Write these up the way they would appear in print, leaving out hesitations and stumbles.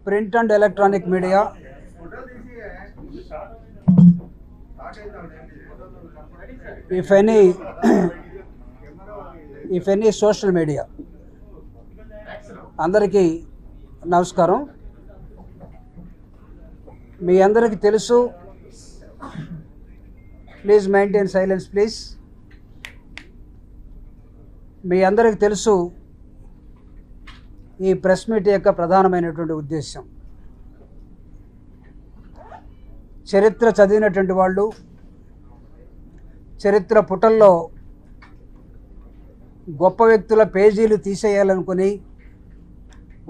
print and electronic media, if any social media. అందరికీ నమస్కారం. మీ అందరికీ తెలుసు, ప్లీజ్ మెయింటైన్ సైలెన్స్ ప్లీజ్. మీ అందరికీ తెలుసు ఈ ప్రెస్ మీట్ యొక్క ప్రధానమైనటువంటి ఉద్దేశం. చరిత్ర చదివినటువంటి వాళ్ళు చరిత్ర పుటల్లో గొప్ప వ్యక్తుల పేజీలు తీసేయాలనుకుని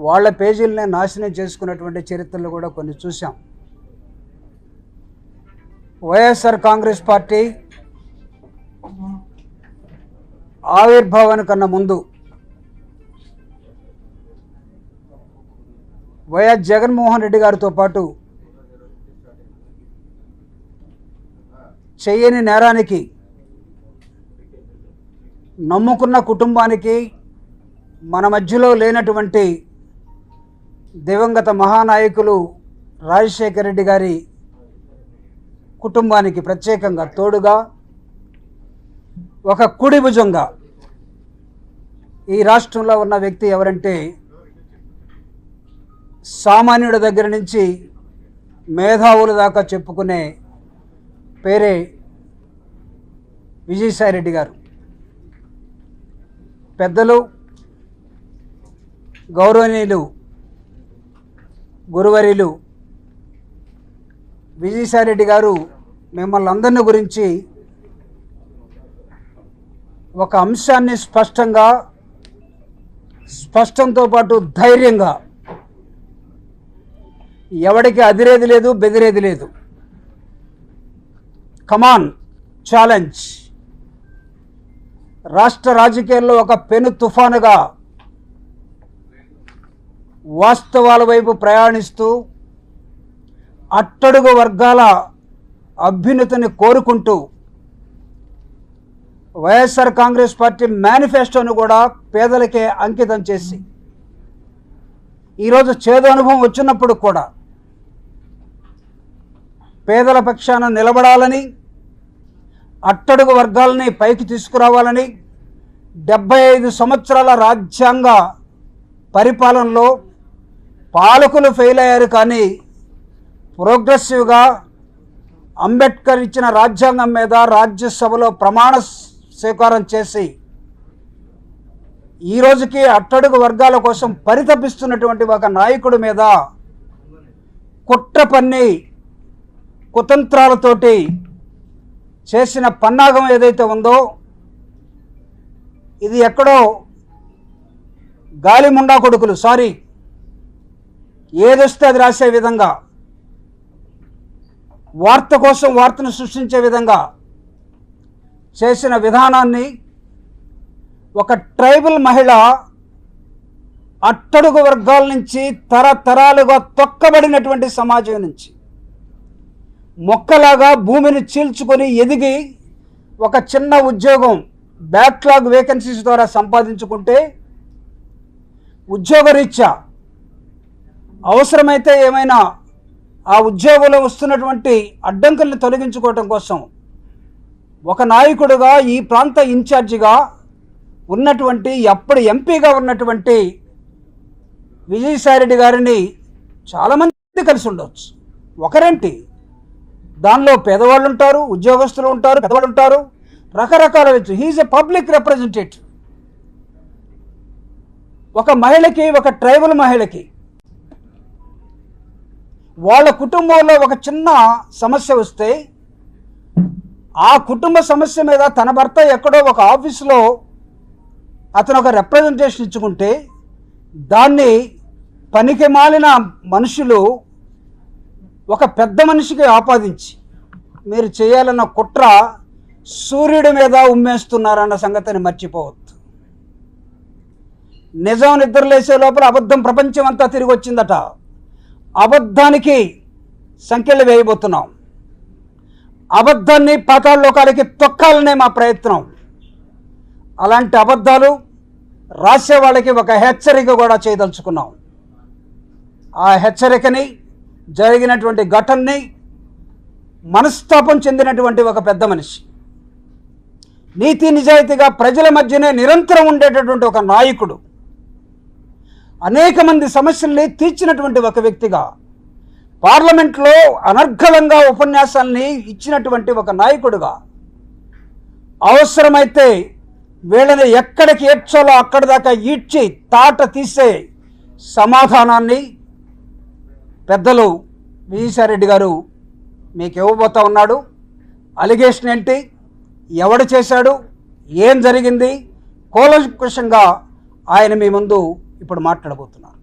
వాళ్ళ పేజీలనే నాశనం చేసుకున్నటువంటి చరిత్రలు కూడా కొన్ని చూసాం. వైఎస్ఆర్ కాంగ్రెస్ పార్టీ ఆవిర్భావానికన్నా ముందు వైఎస్ జగన్మోహన్ రెడ్డి గారితో పాటు చేయని నేరానికి నమ్ముకున్న కుటుంబానికి, మన మధ్యలో లేనటువంటి దివంగత మహానాయకులు రాజశేఖర రెడ్డి గారి కుటుంబానికి ప్రత్యేకంగా తోడుగా ఒక కుడి భుజంగా ఈ రాష్ట్రంలో ఉన్న వ్యక్తి ఎవరంటే సామాన్యుడి దగ్గర నుంచి మేధావుల దాకా చెప్పుకునే పేరే విజయసాయిరెడ్డి గారు. పెద్దలు, గౌరవనీయులు, గురువర్యులు విజయసాయిరెడ్డి గారు మిమ్మల్ని అందరిని గురించి ఒక అంశాన్ని స్పష్టంతో పాటు ధైర్యంగా, ఎవడికి అదిరేది లేదు, బెదిరేది లేదు, కమాన్ ఛాలెంజ్, రాష్ట్ర రాజకీయాల్లో ఒక పెను తుఫానుగా వాస్తవాల వైపు ప్రయాణిస్తూ అట్టడుగు వర్గాల అభ్యున్నతిని కోరుకుంటూ వైఎస్ఆర్ కాంగ్రెస్ పార్టీ మేనిఫెస్టోను కూడా పేదలకే అంకితం చేసి ఈరోజు చేదు అనుభవం వచ్చినప్పుడు కూడా పేదల పక్షాన నిలబడాలని, అట్టడుగు వర్గాలని పైకి తీసుకురావాలని 75 సంవత్సరాల రాజ్యాంగ పరిపాలనలో పాలకులు ఫెయిల్ అయ్యారు, కానీ ప్రోగ్రెసివ్గా అంబేద్కర్ ఇచ్చిన రాజ్యాంగం మీద రాజ్యసభలో ప్రమాణ స్వీకారం చేసి ఈ రోజుకి అట్టడుగు వర్గాల కోసం పరితపిస్తున్నటువంటి ఒక నాయకుడి మీద కుట్ర పన్ని కుతంత్రాలతోటి చేసిన పన్నాగం ఏదైతే ఉందో, ఇది ఎక్కడో గాలిముండా కొడుకులు ఏదొస్తే అది రాసే విధంగా, వార్త కోసం వార్తను సృష్టించే విధంగా చేసిన విధానాన్ని ఒక ట్రైబల్ మహిళ అట్టడుగు వర్గాల నుంచి తరతరాలుగా తొక్కబడినటువంటి సమాజం నుంచి మొక్కలాగా భూమిని చీల్చుకొని ఎదిగి ఒక చిన్న ఉద్యోగం బ్యాక్లాగ్ వేకెన్సీస్ ద్వారా సంపాదించుకుంటే ఉద్యోగరీత్యా అవసరమైతే ఏమైనా ఆ ఉద్యోగంలో వస్తున్నటువంటి అడ్డంకుల్ని తొలగించుకోవటం కోసం ఒక నాయకుడిగా, ఈ ప్రాంత ఇన్ఛార్జిగా ఉన్నటువంటి, అప్పుడు ఎంపీగా ఉన్నటువంటి విజయసాయిరెడ్డి గారిని చాలామంది కలిసి ఉండవచ్చు. ఒకరేంటి, దానిలో పేదవాళ్ళు ఉంటారు, ఉద్యోగస్తులు ఉంటారు, పెద్దవాళ్ళు ఉంటారు, రకరకాల వ్యక్తులు. He's a public representative. ఒక మహిళకి, ఒక ట్రైబల్ మహిళకి వాళ్ళ కుటుంబంలో ఒక చిన్న సమస్య వస్తే ఆ కుటుంబ సమస్య మీద తన భర్త ఎక్కడో ఒక ఆఫీసులో అతను ఒక రిప్రజెంటేషన్ ఇచ్చుకుంటే దాన్ని పనికి మాలిన మనుషులు ఒక పెద్ద మనిషికి ఆపాదించి మీరు చేయాలన్న కుట్ర సూర్యుడి మీద ఉమ్మేస్తున్నారన్న సంగతిని మర్చిపోవద్దు. నిజం నిద్రలేసే లోపల అబద్ధం ప్రపంచం అంతా తిరిగి వచ్చిందట. అబద్ధానికి సంఖ్యలు వేయబోతున్నాం. అబద్ధాన్ని పాతాళలోకాలకి తొక్కాలనే మా ప్రయత్నం. అలాంటి అబద్ధాలు రాసే వాళ్ళకి ఒక హెచ్చరిక కూడా చేయదలుచుకున్నాం. ఆ హెచ్చరికని, జరిగినటువంటి ఘటనని మనస్తాపం చెందినటువంటి ఒక పెద్ద మనిషి, నీతి నిజాయితీగా ప్రజల మధ్యనే నిరంతరం ఉండేటటువంటి ఒక నాయకుడు, అనేక మంది సమస్యల్ని తీర్చినటువంటి ఒక వ్యక్తిగా, పార్లమెంట్లో అనర్గళంగా ఉపన్యాసాల్ని ఇచ్చినటువంటి ఒక నాయకుడుగా, అవసరమైతే వీళ్ళని ఎక్కడికి ఏడ్చాలో అక్కడి దాకా ఈడ్చి తాట తీసే సమాధానాన్ని పెద్దలు విజయసాయిరెడ్డి గారు మీకు ఇవ్వబోతా ఉన్నాడు. అలిగేషన్ ఏంటి, ఎవడు చేశాడు, ఏం జరిగింది, కూలంకషంగా ఆయన మీ ముందు ఇప్పుడు మాట్లాడబోతున్నారు.